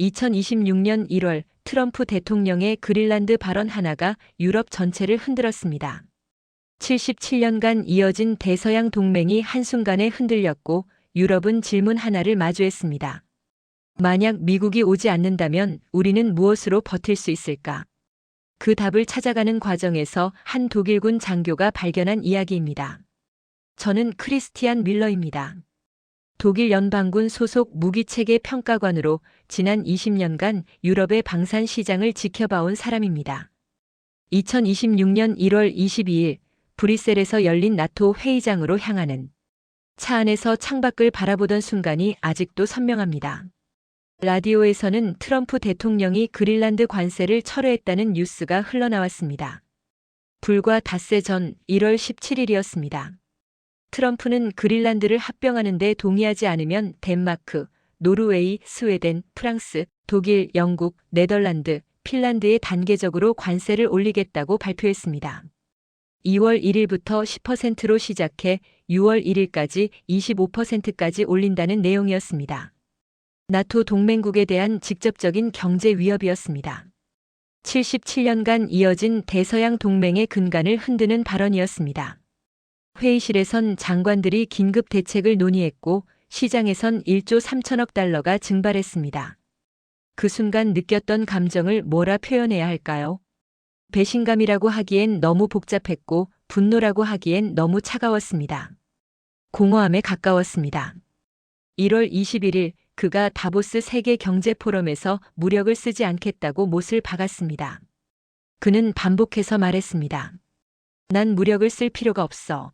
2026년 1월 트럼프 대통령의 그린란드 발언 하나가 유럽 전체를 흔들었습니다. 77년간 이어진 대서양 동맹이 한순간에 흔들렸고 유럽은 질문 하나를 마주했습니다. 만약 미국이 오지 않는다면 우리는 무엇으로 버틸 수 있을까? 그 답을 찾아가는 과정에서 한 독일군 장교가 발견한 이야기입니다. 저는 크리스티안 밀러입니다. 독일 연방군 소속 무기체계 평가관으로 지난 20년간 유럽의 방산 시장을 지켜봐온 사람입니다. 2026년 1월 22일 브뤼셀에서 열린 나토 회의장으로 향하는 차 안에서 창밖을 바라보던 순간이 아직도 선명합니다. 라디오에서는 트럼프 대통령이 그린란드 관세를 철회했다는 뉴스가 흘러나왔습니다. 불과 닷새 전 1월 17일이었습니다. 트럼프는 그린란드를 합병하는 데 동의하지 않으면 덴마크, 노르웨이, 스웨덴, 프랑스, 독일, 영국, 네덜란드, 핀란드에 단계적으로 관세를 올리겠다고 발표했습니다. 2월 1일부터 10%로 시작해 6월 1일까지 25%까지 올린다는 내용이었습니다. 나토 동맹국에 대한 직접적인 경제 위협이었습니다. 77년간 이어진 대서양 동맹의 근간을 흔드는 발언이었습니다. 회의실에선 장관들이 긴급 대책을 논의했고 시장에선 1조 3천억 달러가 증발했습니다. 그 순간 느꼈던 감정을 뭐라 표현해야 할까요? 배신감이라고 하기엔 너무 복잡했고 분노라고 하기엔 너무 차가웠습니다. 공허함에 가까웠습니다. 1월 21일 그가 다보스 세계 경제 포럼에서 무력을 쓰지 않겠다고 못을 박았습니다. 그는 반복해서 말했습니다. 난 무력을 쓸 필요가 없어.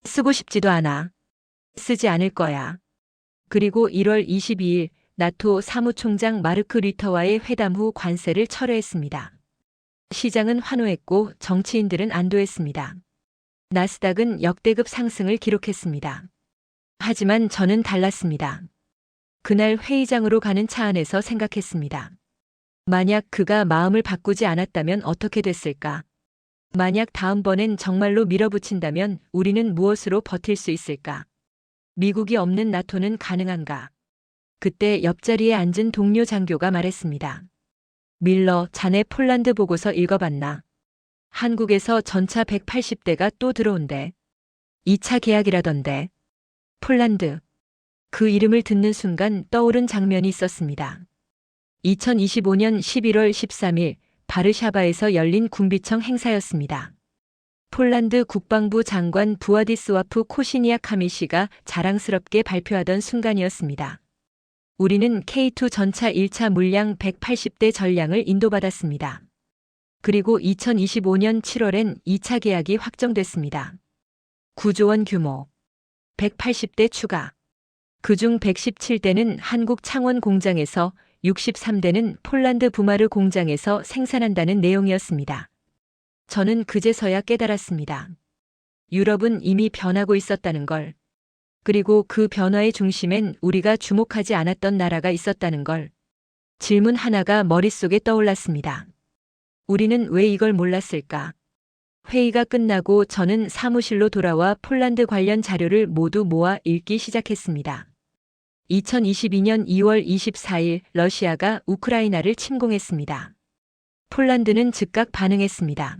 쓰고 싶지도 않아. 쓰지 않을 거야. 그리고 1월 22일 나토 사무총장 마르크 류터와의 회담 후 관세를 철회했습니다. 시장은 환호했고 정치인들은 안도했습니다. 나스닥은 역대급 상승을 기록했습니다. 하지만 저는 달랐습니다. 그날 회의장으로 가는 차 안에서 생각했습니다. 만약 그가 마음을 바꾸지 않았다면 어떻게 됐을까? 만약 다음번엔 정말로 밀어붙인다면 우리는 무엇으로 버틸 수 있을까? 미국이 없는 나토는 가능한가? 그때 옆자리에 앉은 동료 장교가 말했습니다. 밀러, 자네 폴란드 보고서 읽어봤나? 한국에서 전차 180대가 또 들어온대. 2차 계약이라던데. 폴란드. 그 이름을 듣는 순간 떠오른 장면이 있었습니다. 2025년 11월 13일 바르샤바에서 열린 군비청 행사였습니다. 폴란드 국방부 장관 부아디스와프 코시니아카미시가 자랑스럽게 발표하던 순간이었습니다. 우리는 K2 전차 1차 물량 180대 전량을 인도받았습니다. 그리고 2025년 7월엔 2차 계약이 확정됐습니다. 9조 원 규모. 180대 추가. 그중 117대는 한국 창원 공장에서 63대는 폴란드 부마르 공장에서 생산한다는 내용이었습니다. 저는 그제서야 깨달았습니다. 유럽은 이미 변하고 있었다는 걸. 그리고 그 변화의 중심엔 우리가 주목하지 않았던 나라가 있었다는 걸. 질문 하나가 머릿속에 떠올랐습니다. 우리는 왜 이걸 몰랐을까? 회의가 끝나고 저는 사무실로 돌아와 폴란드 관련 자료를 모두 모아 읽기 시작했습니다. 2022년 2월 24일 러시아가 우크라이나를 침공했습니다. 폴란드는 즉각 반응했습니다.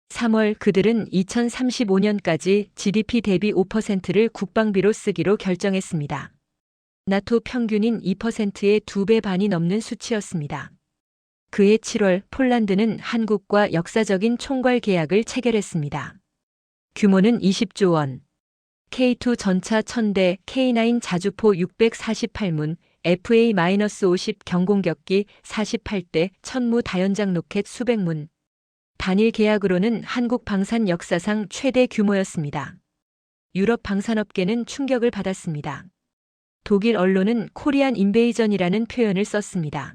3월 그들은 2035년까지 GDP 대비 5%를 국방비로 쓰기로 결정했습니다. 나토 평균인 2%의 2배 반이 넘는 수치였습니다. 그해 7월 폴란드는 한국과 역사적인 총괄 계약을 체결했습니다. 규모는 20조 원. K2 전차 1000대, K9 자주포 648문, FA-50 경공격기 48대, 천무 다연장 로켓 수백 문. 단일 계약으로는 한국 방산 역사상 최대 규모였습니다. 유럽 방산업계는 충격을 받았습니다. 독일 언론은 코리안 인베이전이라는 표현을 썼습니다.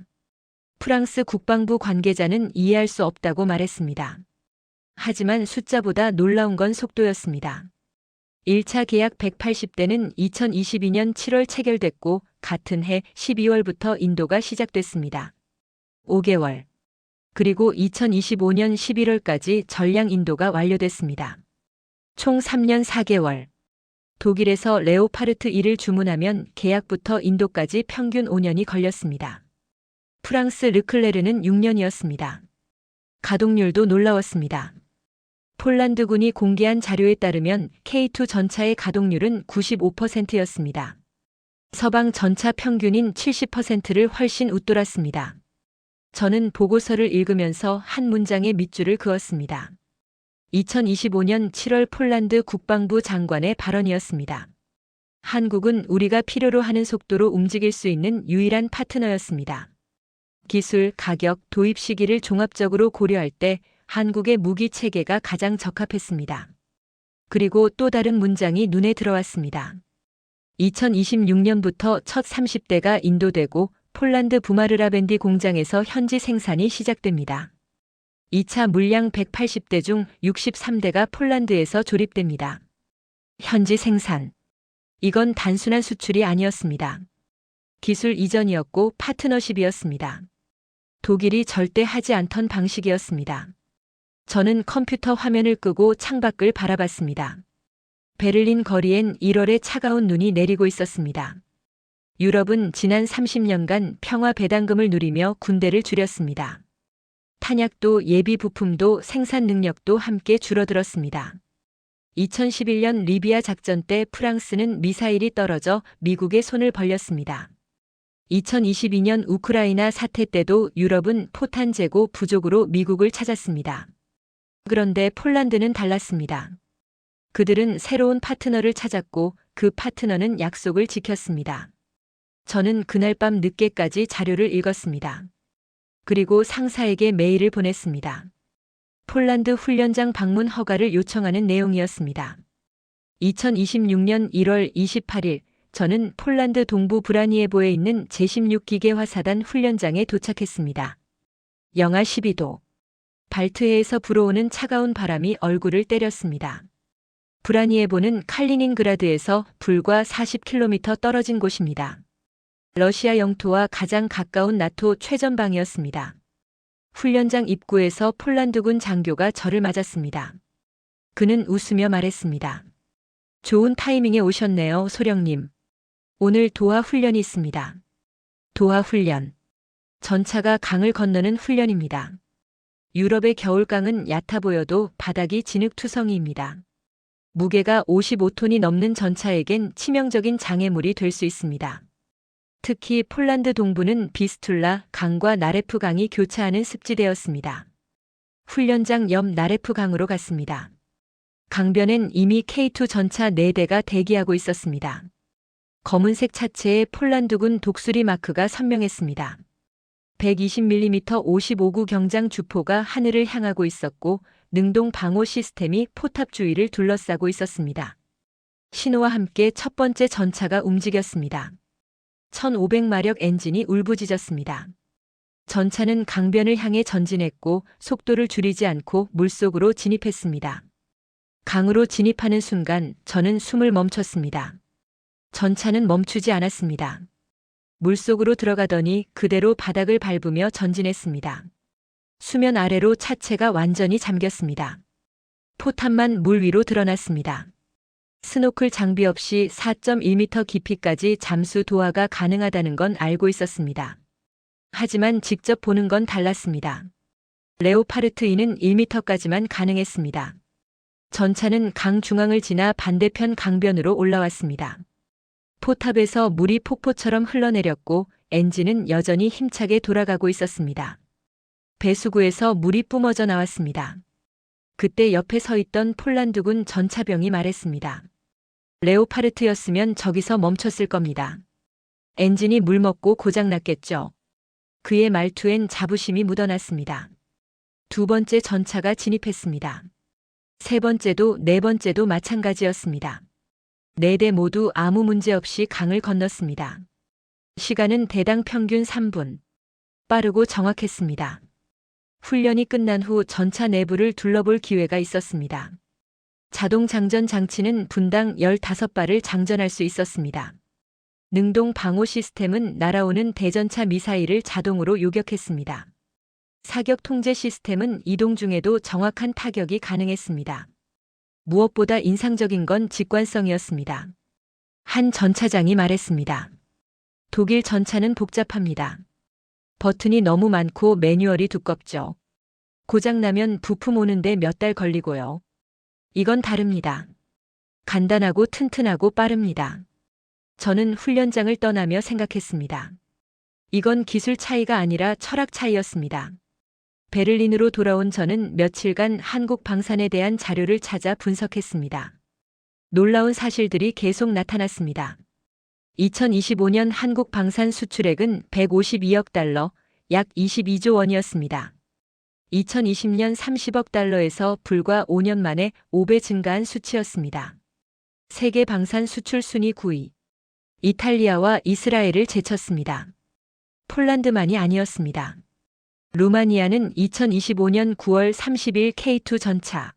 프랑스 국방부 관계자는 이해할 수 없다고 말했습니다. 하지만 숫자보다 놀라운 건 속도였습니다. 1차 계약 180대는 2022년 7월 체결됐고 같은 해 12월부터 인도가 시작됐습니다. 5개월. 그리고 2025년 11월까지 전량 인도가 완료됐습니다. 총 3년 4개월. 독일에서 레오파르트 1을 주문하면 계약부터 인도까지 평균 5년이 걸렸습니다. 프랑스 르클레르는 6년이었습니다. 가동률도 놀라웠습니다. 폴란드군이 공개한 자료에 따르면 K2 전차의 가동률은 95%였습니다. 서방 전차 평균인 70%를 훨씬 웃돌았습니다. 저는 보고서를 읽으면서 한 문장에 밑줄을 그었습니다. 2025년 7월 폴란드 국방부 장관의 발언이었습니다. 한국은 우리가 필요로 하는 속도로 움직일 수 있는 유일한 파트너였습니다. 기술, 가격, 도입 시기를 종합적으로 고려할 때 한국의 무기 체계가 가장 적합했습니다. 그리고 또 다른 문장이 눈에 들어왔습니다. 2026년부터 첫 30대가 인도되고 폴란드 부마르라벤디 공장에서 현지 생산이 시작됩니다. 2차 물량 180대 중 63대가 폴란드에서 조립됩니다. 현지 생산. 이건 단순한 수출이 아니었습니다. 기술 이전이었고 파트너십이었습니다. 독일이 절대 하지 않던 방식이었습니다. 저는 컴퓨터 화면을 끄고 창밖을 바라봤습니다. 베를린 거리엔 1월의 차가운 눈이 내리고 있었습니다. 유럽은 지난 30년간 평화 배당금을 누리며 군대를 줄였습니다. 탄약도 예비 부품도 생산 능력도 함께 줄어들었습니다. 2011년 리비아 작전 때 프랑스는 미사일이 떨어져 미국의 손을 벌렸습니다. 2022년 우크라이나 사태 때도 유럽은 포탄 재고 부족으로 미국을 찾았습니다. 그런데 폴란드는 달랐습니다. 그들은 새로운 파트너를 찾았고 그 파트너는 약속을 지켰습니다. 저는 그날 밤 늦게까지 자료를 읽었습니다. 그리고 상사에게 메일을 보냈습니다. 폴란드 훈련장 방문 허가를 요청하는 내용이었습니다. 2026년 1월 28일 저는 폴란드 동부 브라니에보에 있는 제16기계화사단 훈련장에 도착했습니다. 영하 12도. 발트해에서 불어오는 차가운 바람이 얼굴을 때렸습니다. 브라니에보는 칼리닝그라드에서 불과 40km 떨어진 곳입니다. 러시아 영토와 가장 가까운 나토 최전방이었습니다. 훈련장 입구에서 폴란드군 장교가 저를 맞았습니다. 그는 웃으며 말했습니다. 좋은 타이밍에 오셨네요, 소령님. 오늘 도하 훈련이 있습니다. 도하 훈련. 전차가 강을 건너는 훈련입니다. 유럽의 겨울강은 얕아 보여도 바닥이 진흙투성이입니다. 무게가 55톤이 넘는 전차에겐 치명적인 장애물이 될 수 있습니다. 특히 폴란드 동부는 비스툴라 강과 나레프 강이 교차하는 습지대였습니다. 훈련장 옆 나레프 강으로 갔습니다. 강변엔 이미 K2 전차 4대가 대기하고 있었습니다. 검은색 차체에 폴란드군 독수리 마크가 선명했습니다. 120mm 55구 경장 주포가 하늘을 향하고 있었고 능동 방호 시스템이 포탑 주위를 둘러싸고 있었습니다. 신호와 함께 첫 번째 전차가 움직였습니다. 1500마력 엔진이 울부짖었습니다. 전차는 강변을 향해 전진했고 속도를 줄이지 않고 물속으로 진입했습니다. 강으로 진입하는 순간 저는 숨을 멈췄습니다. 전차는 멈추지 않았습니다. 물속으로 들어가더니 그대로 바닥을 밟으며 전진했습니다. 수면 아래로 차체가 완전히 잠겼습니다. 포탄만 물 위로 드러났습니다. 스노클 장비 없이 4.1m 깊이까지 잠수 도하가 가능하다는 건 알고 있었습니다. 하지만 직접 보는 건 달랐습니다. 레오파르트 2는 1m까지만 가능했습니다. 전차는 강 중앙을 지나 반대편 강변으로 올라왔습니다. 포탑에서 물이 폭포처럼 흘러내렸고 엔진은 여전히 힘차게 돌아가고 있었습니다. 배수구에서 물이 뿜어져 나왔습니다. 그때 옆에 서 있던 폴란드군 전차병이 말했습니다. 레오파르트였으면 저기서 멈췄을 겁니다. 엔진이 물먹고 고장났겠죠. 그의 말투엔 자부심이 묻어났습니다. 두 번째 전차가 진입했습니다. 세 번째도 네 번째도 마찬가지였습니다. 4대 모두 아무 문제 없이 강을 건넜습니다. 시간은 대당 평균 3분. 빠르고 정확했습니다. 훈련이 끝난 후 전차 내부를 둘러볼 기회가 있었습니다. 자동 장전 장치는 분당 15발을 장전할 수 있었습니다. 능동 방호 시스템은 날아오는 대전차 미사일을 자동으로 요격했습니다. 사격 통제 시스템은 이동 중에도 정확한 타격이 가능했습니다. 무엇보다 인상적인 건 직관성이었습니다. 한 전차장이 말했습니다. 독일 전차는 복잡합니다. 버튼이 너무 많고 매뉴얼이 두껍죠. 고장나면 부품 오는데 몇 달 걸리고요. 이건 다릅니다. 간단하고 튼튼하고 빠릅니다. 저는 훈련장을 떠나며 생각했습니다. 이건 기술 차이가 아니라 철학 차이였습니다. 베를린으로 돌아온 저는 며칠간 한국 방산에 대한 자료를 찾아 분석했습니다. 놀라운 사실들이 계속 나타났습니다. 2025년 한국 방산 수출액은 152억 달러, 약 22조 원이었습니다. 2020년 30억 달러에서 불과 5년 만에 5배 증가한 수치였습니다. 세계 방산 수출 순위 9위. 이탈리아와 이스라엘을 제쳤습니다. 폴란드만이 아니었습니다. 루마니아는 2025년 9월 30일 K2 전차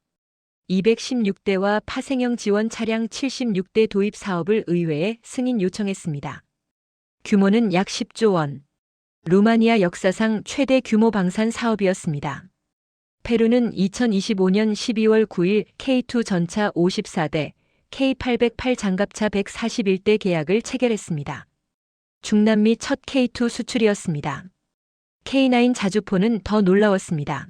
216대와 파생형 지원 차량 76대 도입 사업을 의회에 승인 요청했습니다. 규모는 약 10조 원. 루마니아 역사상 최대 규모 방산 사업이었습니다. 페루는 2025년 12월 9일 K2 전차 54대, K808 장갑차 141대 계약을 체결했습니다. 중남미 첫 K2 수출이었습니다. K9 자주포는 더 놀라웠습니다.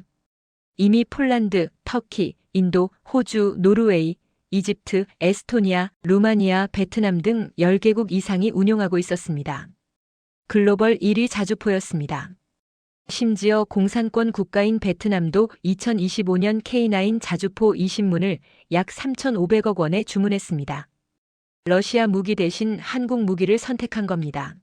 이미 폴란드, 터키, 인도, 호주, 노르웨이, 이집트, 에스토니아, 루마니아, 베트남 등 10개국 이상이 운용하고 있었습니다. 글로벌 1위 자주포였습니다. 심지어 공산권 국가인 베트남도 2025년 K9 자주포 20문을 약 3,500억 원에 주문했습니다. 러시아 무기 대신 한국 무기를 선택한 겁니다.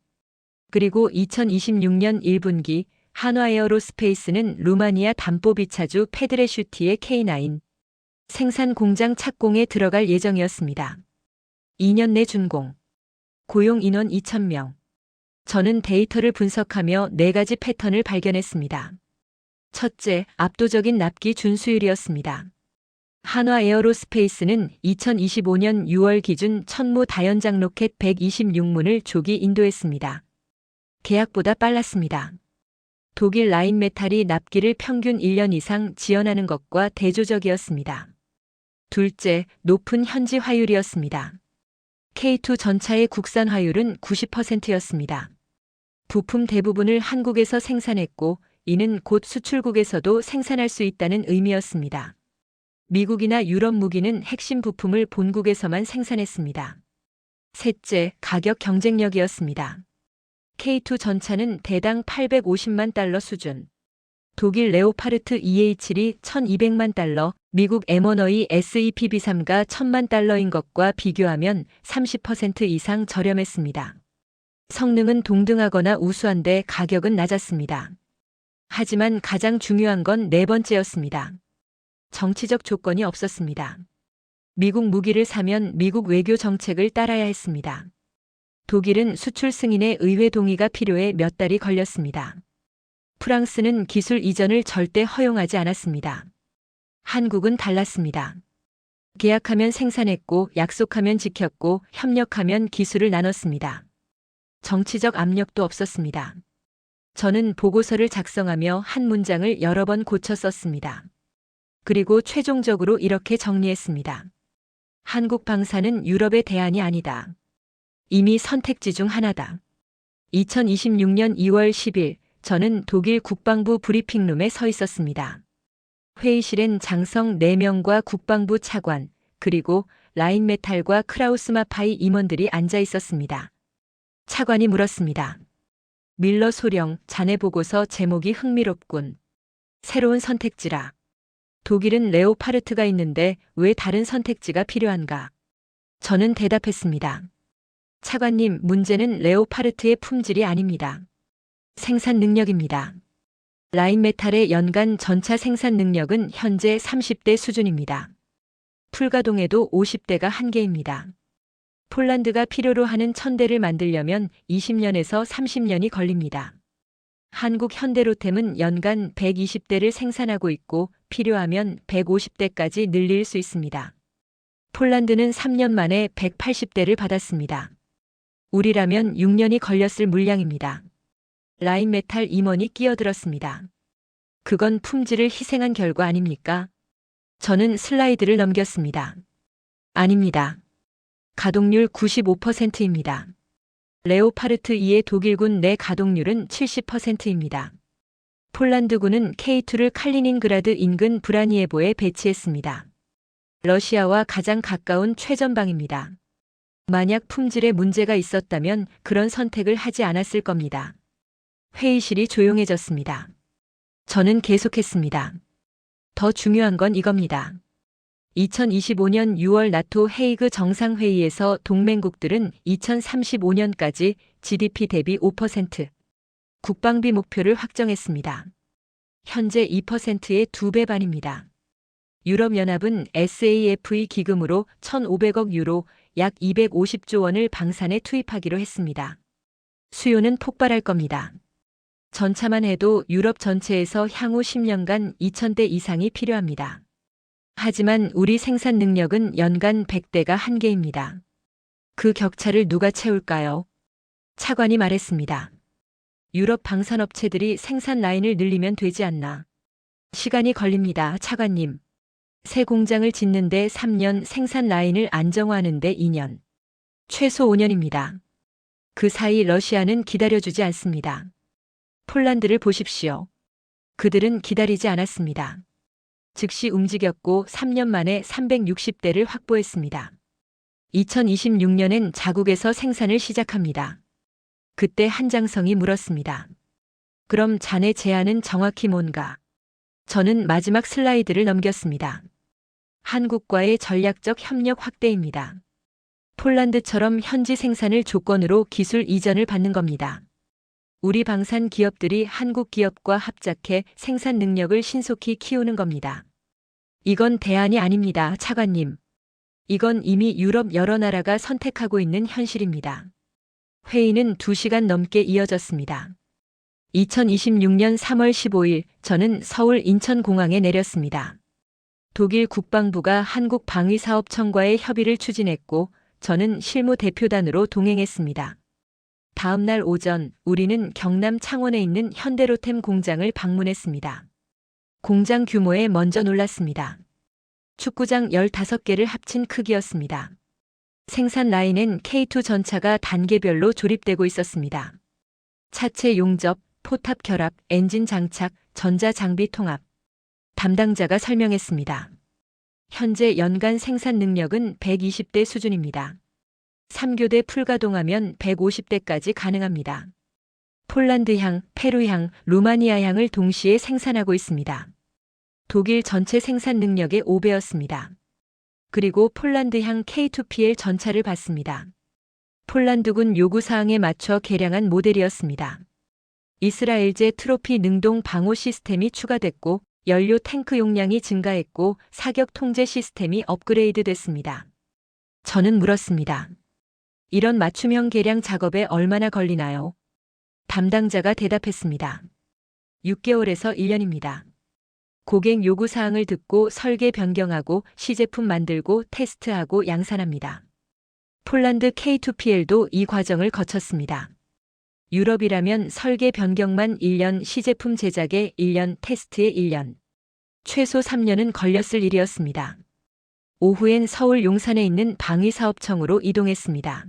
그리고 2026년 1분기 한화에어로스페이스는 루마니아 담보비차주 페드레슈티의 K9 생산 공장 착공에 들어갈 예정이었습니다. 2년 내 준공. 고용 인원 2,000명. 저는 데이터를 분석하며 4가지 패턴을 발견했습니다. 첫째, 압도적인 납기 준수율이었습니다. 한화에어로스페이스는 2025년 6월 기준 천무 다연장 로켓 126문을 조기 인도했습니다. 계약보다 빨랐습니다. 독일 라인메탈이 납기를 평균 1년 이상 지연하는 것과 대조적이었습니다. 둘째, 높은 현지 화율이었습니다. K2 전차의 국산 화율은 90%였습니다. 부품 대부분을 한국에서 생산했고 이는 곧 수출국에서도 생산할 수 있다는 의미였습니다. 미국이나 유럽 무기는 핵심 부품을 본국에서만 생산했습니다. 셋째, 가격 경쟁력이었습니다. K2 전차는 대당 850만 달러 수준. 독일 레오파르트 EH7이 1200만 달러, 미국 M1A SEPB3가 1000만 달러인 것과 비교하면 30% 이상 저렴했습니다. 성능은 동등하거나 우수한데 가격은 낮았습니다. 하지만 가장 중요한 건 네 번째였습니다. 정치적 조건이 없었습니다. 미국 무기를 사면 미국 외교 정책을 따라야 했습니다. 독일은 수출 승인에 의회 동의가 필요해 몇 달이 걸렸습니다. 프랑스는 기술 이전을 절대 허용하지 않았습니다. 한국은 달랐습니다. 계약하면 생산했고 약속하면 지켰고 협력하면 기술을 나눴습니다. 정치적 압력도 없었습니다. 저는 보고서를 작성하며 한 문장을 여러 번 고쳐 썼습니다. 그리고 최종적으로 이렇게 정리했습니다. 한국 방산은 유럽의 대안이 아니다. 이미 선택지 중 하나다. 2026년 2월 10일 저는 독일 국방부 브리핑룸에 서 있었습니다. 회의실엔 장성 4명과 국방부 차관, 그리고 라인메탈과 크라우스마파이 임원들이 앉아 있었습니다. 차관이 물었습니다. 밀러 소령, 자네 보고서 제목이 흥미롭군. 새로운 선택지라. 독일은 레오파르트가 있는데 왜 다른 선택지가 필요한가? 저는 대답했습니다. 차관님, 문제는 레오파르트의 품질이 아닙니다. 생산 능력입니다. 라인메탈의 연간 전차 생산 능력은 현재 30대 수준입니다. 풀가동에도 50대가 한계입니다. 폴란드가 필요로 하는 1000대를 만들려면 20년에서 30년이 걸립니다. 한국 현대로템은 연간 120대를 생산하고 있고 필요하면 150대까지 늘릴 수 있습니다. 폴란드는 3년 만에 180대를 받았습니다. 우리라면 6년이 걸렸을 물량입니다. 라인메탈 임원이 끼어들었습니다. 그건 품질을 희생한 결과 아닙니까? 저는 슬라이드를 넘겼습니다. 아닙니다. 가동률 95%입니다. 레오파르트 2의 독일군 내 가동률은 70%입니다. 폴란드군은 K2를 칼리닌그라드 인근 브라니에보에 배치했습니다. 러시아와 가장 가까운 최전방입니다. 만약 품질에 문제가 있었다면 그런 선택을 하지 않았을 겁니다. 회의실이 조용해졌습니다. 저는 계속했습니다. 더 중요한 건 이겁니다. 2025년 6월 나토 헤이그 정상회의에서 동맹국들은 2035년까지 GDP 대비 5% 국방비 목표를 확정했습니다. 현재 2%의 2배 반입니다. 유럽연합은 SAFE 기금으로 1,500억 유로 약 250조 원을 방산에 투입하기로 했습니다. 수요는 폭발할 겁니다. 전차만 해도 유럽 전체에서 향후 10년간 2,000대 이상이 필요합니다. 하지만 우리 생산 능력은 연간 100대가 한계입니다. 그 격차를 누가 채울까요? 차관이 말했습니다. 유럽 방산업체들이 생산 라인을 늘리면 되지 않나. 시간이 걸립니다, 차관님. 새 공장을 짓는데 3년, 생산 라인을 안정화하는데 2년. 최소 5년입니다. 그 사이 러시아는 기다려주지 않습니다. 폴란드를 보십시오. 그들은 기다리지 않았습니다. 즉시 움직였고 3년 만에 360대를 확보했습니다. 2026년엔 자국에서 생산을 시작합니다. 그때 한장성이 물었습니다. 그럼 자네 제안은 정확히 뭔가? 저는 마지막 슬라이드를 넘겼습니다. 한국과의 전략적 협력 확대입니다. 폴란드처럼 현지 생산을 조건으로 기술 이전을 받는 겁니다. 우리 방산 기업들이 한국 기업과 합작해 생산 능력을 신속히 키우는 겁니다. 이건 대안이 아닙니다, 차관님. 이건 이미 유럽 여러 나라가 선택하고 있는 현실입니다. 회의는 2시간 넘게 이어졌습니다. 2026년 3월 15일 저는 서울 인천공항에 내렸습니다. 독일 국방부가 한국 방위사업청과의 협의를 추진했고 저는 실무 대표단으로 동행했습니다. 다음 날 오전 우리는 경남 창원에 있는 현대로템 공장을 방문했습니다. 공장 규모에 먼저 놀랐습니다. 축구장 15개를 합친 크기였습니다. 생산 라인엔 K2 전차가 단계별로 조립되고 있었습니다. 차체 용접, 포탑 결합, 엔진 장착, 전자장비 통합. 담당자가 설명했습니다. 현재 연간 생산 능력은 120대 수준입니다. 3교대 풀가동하면 150대까지 가능합니다. 폴란드향, 페루향, 루마니아향을 동시에 생산하고 있습니다. 독일 전체 생산 능력의 5배였습니다. 그리고 폴란드향 K2PL 전차를 받습니다. 폴란드군 요구사항에 맞춰 개량한 모델이었습니다. 이스라엘제 트로피 능동 방호 시스템이 추가됐고 연료 탱크 용량이 증가했고 사격 통제 시스템이 업그레이드 됐습니다. 저는 물었습니다. 이런 맞춤형 개량 작업에 얼마나 걸리나요? 담당자가 대답했습니다. 6개월에서 1년입니다. 고객 요구사항을 듣고 설계 변경하고 시제품 만들고 테스트하고 양산합니다. 폴란드 K2PL도 이 과정을 거쳤습니다. 유럽이라면 설계 변경만 1년, 시제품 제작에 1년, 테스트에 1년. 최소 3년은 걸렸을 일이었습니다. 오후엔 서울 용산에 있는 방위사업청으로 이동했습니다.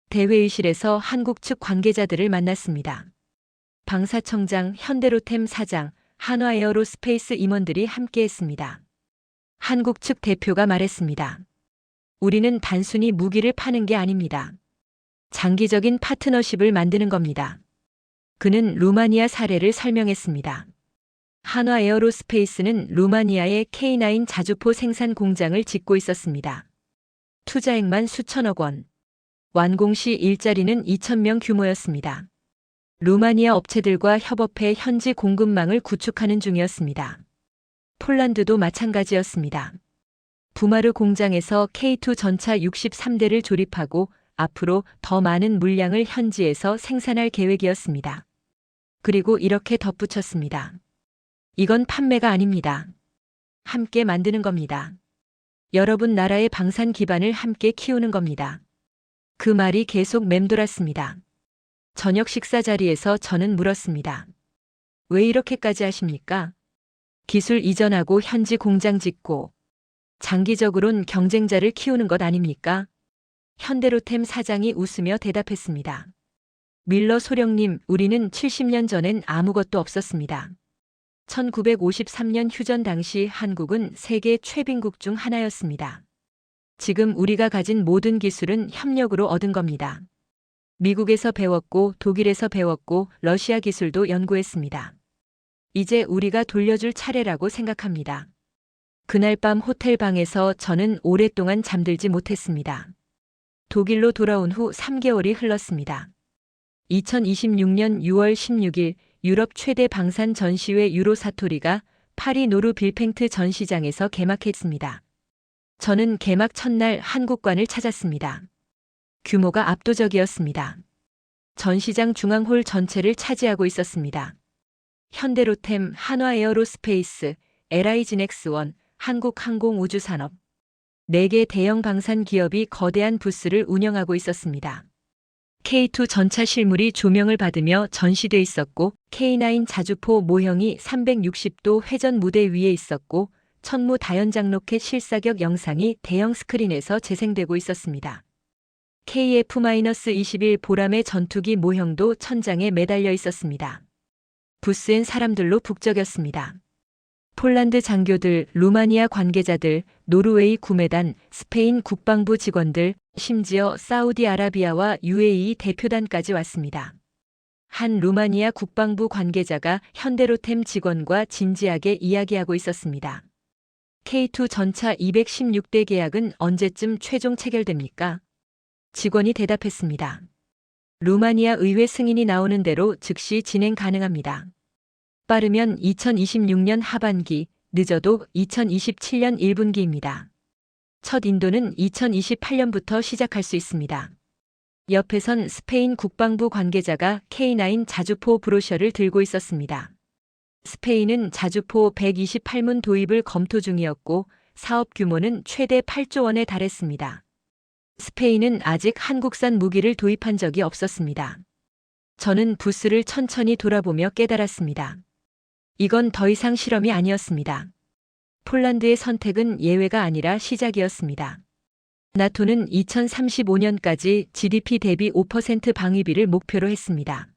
대회의실에서 한국 측 관계자들을 만났습니다. 방사청장, 현대로템 사장, 한화에어로스페이스 임원들이 함께했습니다. 한국 측 대표가 말했습니다. 우리는 단순히 무기를 파는 게 아닙니다. 장기적인 파트너십을 만드는 겁니다. 그는 루마니아 사례를 설명했습니다. 한화에어로스페이스는 루마니아의 K9 자주포 생산 공장을 짓고 있었습니다. 투자액만 수천억 원. 완공 시 일자리는 2,000명 규모였습니다. 루마니아 업체들과 협업해 현지 공급망을 구축하는 중이었습니다. 폴란드도 마찬가지였습니다. 부마르 공장에서 K2 전차 63대를 조립하고 앞으로 더 많은 물량을 현지에서 생산할 계획이었습니다. 그리고 이렇게 덧붙였습니다. 이건 판매가 아닙니다. 함께 만드는 겁니다. 여러분 나라의 방산 기반을 함께 키우는 겁니다. 그 말이 계속 맴돌았습니다. 저녁 식사 자리에서 저는 물었습니다. 왜 이렇게까지 하십니까? 기술 이전하고 현지 공장 짓고 장기적으론 경쟁자를 키우는 것 아닙니까? 현대로템 사장이 웃으며 대답했습니다. 밀러 소령님, 우리는 70년 전엔 아무것도 없었습니다. 1953년 휴전 당시 한국은 세계 최빈국 중 하나였습니다. 지금 우리가 가진 모든 기술은 협력으로 얻은 겁니다. 미국에서 배웠고 독일에서 배웠고 러시아 기술도 연구했습니다. 이제 우리가 돌려줄 차례라고 생각합니다. 그날 밤 호텔 방에서 저는 오랫동안 잠들지 못했습니다. 독일로 돌아온 후 3개월이 흘렀습니다. 2026년 6월 16일 유럽 최대 방산 전시회 유로사토리가 파리 노르 빌팽트 전시장에서 개막했습니다. 저는 개막 첫날 한국관을 찾았습니다. 규모가 압도적이었습니다. 전시장 중앙홀 전체를 차지하고 있었습니다. 현대로템, 한화에어로스페이스, LI진엑스원, 한국항공우주산업, 4개 대형 방산 기업이 거대한 부스를 운영하고 있었습니다. K2 전차 실물이 조명을 받으며 전시돼 있었고 K9 자주포 모형이 360도 회전 무대 위에 있었고 천무 다연장 로켓 실사격 영상이 대형 스크린에서 재생되고 있었습니다. KF-21 보람의 전투기 모형도 천장에 매달려 있었습니다. 부스엔 사람들로 북적였습니다. 폴란드 장교들, 루마니아 관계자들, 노르웨이 구매단, 스페인 국방부 직원들, 심지어 사우디아라비아와 UAE 대표단까지 왔습니다. 한 루마니아 국방부 관계자가 현대로템 직원과 진지하게 이야기하고 있었습니다. K2 전차 216대 계약은 언제쯤 최종 체결됩니까? 직원이 대답했습니다. 루마니아 의회 승인이 나오는 대로 즉시 진행 가능합니다. 빠르면 2026년 하반기, 늦어도 2027년 1분기입니다. 첫 인도는 2028년부터 시작할 수 있습니다. 옆에선 스페인 국방부 관계자가 K9 자주포 브로셔를 들고 있었습니다. 스페인은 자주포 128문 도입을 검토 중이었고 사업 규모는 최대 8조 원에 달했습니다. 스페인은 아직 한국산 무기를 도입한 적이 없었습니다. 저는 부스를 천천히 돌아보며 깨달았습니다. 이건 더 이상 실험이 아니었습니다. 폴란드의 선택은 예외가 아니라 시작이었습니다. 나토는 2035년까지 GDP 대비 5% 방위비를 목표로 했습니다.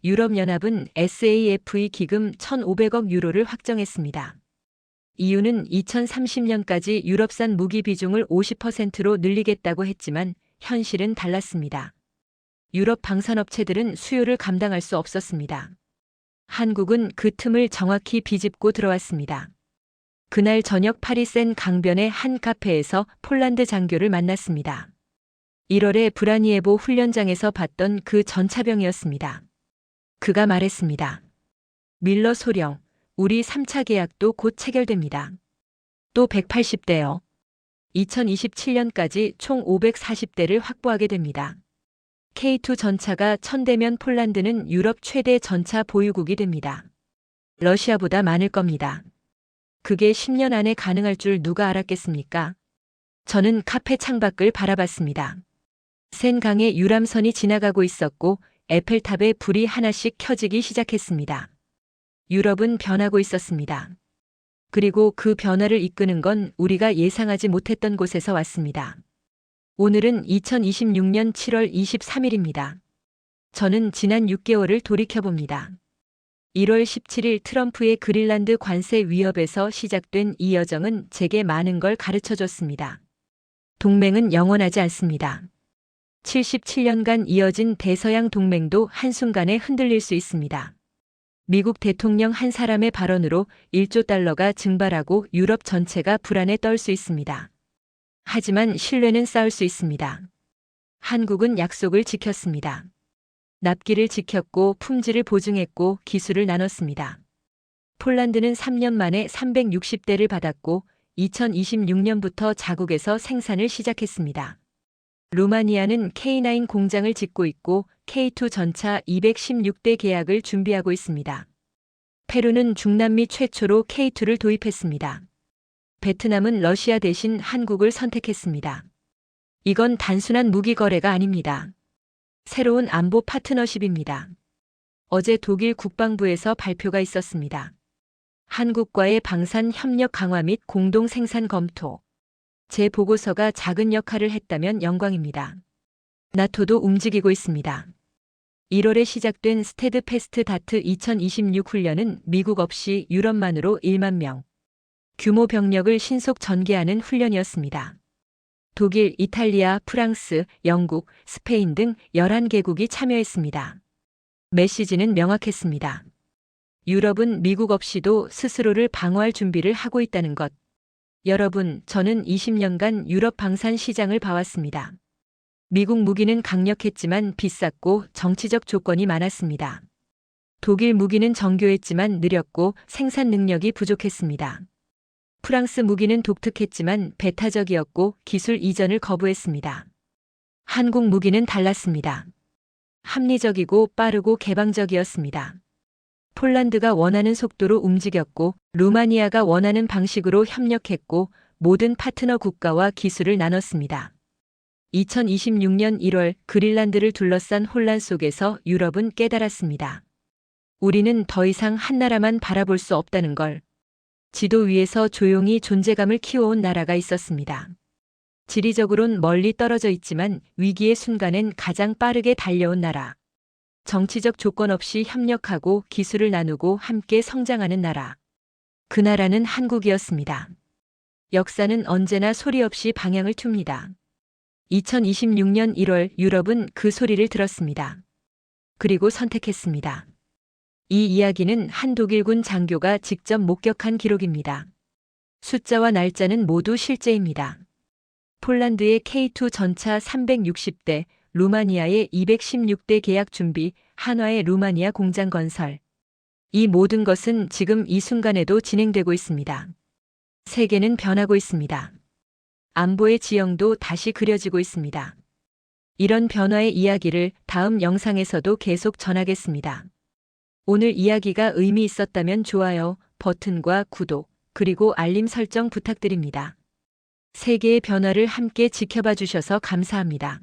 유럽연합은 SAFE 기금 1,500억 유로를 확정했습니다. EU는 2030년까지 유럽산 무기 비중을 50%로 늘리겠다고 했지만 현실은 달랐습니다. 유럽 방산업체들은 수요를 감당할 수 없었습니다. 한국은 그 틈을 정확히 비집고 들어왔습니다. 그날 저녁 파리 센 강변의 한 카페에서 폴란드 장교를 만났습니다. 1월에 브라니에보 훈련장에서 봤던 그 전차병이었습니다. 그가 말했습니다. 밀러 소령, 우리 3차 계약도 곧 체결됩니다. 또 180대요. 2027년까지 총 540대를 확보하게 됩니다. K2 전차가 1000대면 폴란드는 유럽 최대 전차 보유국이 됩니다. 러시아보다 많을 겁니다. 그게 10년 안에 가능할 줄 누가 알았겠습니까? 저는 카페 창밖을 바라봤습니다. 센 강의 유람선이 지나가고 있었고 에펠탑에 불이 하나씩 켜지기 시작했습니다. 유럽은 변하고 있었습니다. 그리고 그 변화를 이끄는 건 우리가 예상하지 못했던 곳에서 왔습니다. 오늘은 2026년 7월 23일입니다. 저는 지난 6개월을 돌이켜봅니다. 1월 17일 트럼프의 그린란드 관세 위협에서 시작된 이 여정은 제게 많은 걸 가르쳐줬습니다. 동맹은 영원하지 않습니다. 77년간 이어진 대서양 동맹도 한순간에 흔들릴 수 있습니다. 미국 대통령 한 사람의 발언으로 1조 달러가 증발하고 유럽 전체가 불안에 떨 수 있습니다. 하지만 신뢰는 쌓을 수 있습니다. 한국은 약속을 지켰습니다. 납기를 지켰고 품질을 보증했고 기술을 나눴습니다. 폴란드는 3년 만에 360대를 받았고 2026년부터 자국에서 생산을 시작했습니다. 루마니아는 K9 공장을 짓고 있고 K2 전차 216대 계약을 준비하고 있습니다. 페루는 중남미 최초로 K2를 도입했습니다. 베트남은 러시아 대신 한국을 선택했습니다. 이건 단순한 무기 거래가 아닙니다. 새로운 안보 파트너십입니다. 어제 독일 국방부에서 발표가 있었습니다. 한국과의 방산 협력 강화 및 공동 생산 검토. 제 보고서가 작은 역할을 했다면 영광입니다. 나토도 움직이고 있습니다. 1월에 시작된 스테드패스트 다트 2026 훈련은 미국 없이 유럽만으로 1만 명 규모 병력을 신속 전개하는 훈련이었습니다. 독일, 이탈리아, 프랑스, 영국, 스페인 등 11개국이 참여했습니다. 메시지는 명확했습니다. 유럽은 미국 없이도 스스로를 방어할 준비를 하고 있다는 것. 여러분, 저는 20년간 유럽 방산 시장을 봐왔습니다. 미국 무기는 강력했지만 비쌌고 정치적 조건이 많았습니다. 독일 무기는 정교했지만 느렸고 생산 능력이 부족했습니다. 프랑스 무기는 독특했지만 배타적이었고 기술 이전을 거부했습니다. 한국 무기는 달랐습니다. 합리적이고 빠르고 개방적이었습니다. 폴란드가 원하는 속도로 움직였고 루마니아가 원하는 방식으로 협력했고 모든 파트너 국가와 기술을 나눴습니다. 2026년 1월 그린란드를 둘러싼 혼란 속에서 유럽은 깨달았습니다. 우리는 더 이상 한 나라만 바라볼 수 없다는 걸. 지도 위에서 조용히 존재감을 키워온 나라가 있었습니다. 지리적으론 멀리 떨어져 있지만 위기의 순간엔 가장 빠르게 달려온 나라. 정치적 조건 없이 협력하고 기술을 나누고 함께 성장하는 나라. 그 나라는 한국이었습니다. 역사는 언제나 소리 없이 방향을 틉니다. 2026년 1월 유럽은 그 소리를 들었습니다. 그리고 선택했습니다. 이 이야기는 한 독일군 장교가 직접 목격한 기록입니다. 숫자와 날짜는 모두 실제입니다. 폴란드의 K2 전차 360대, 루마니아의 216대 계약 준비, 한화의 루마니아 공장 건설. 이 모든 것은 지금 이 순간에도 진행되고 있습니다. 세계는 변하고 있습니다. 안보의 지형도 다시 그려지고 있습니다. 이런 변화의 이야기를 다음 영상에서도 계속 전하겠습니다. 오늘 이야기가 의미 있었다면 좋아요 버튼과 구독, 그리고 알림 설정 부탁드립니다. 세계의 변화를 함께 지켜봐 주셔서 감사합니다.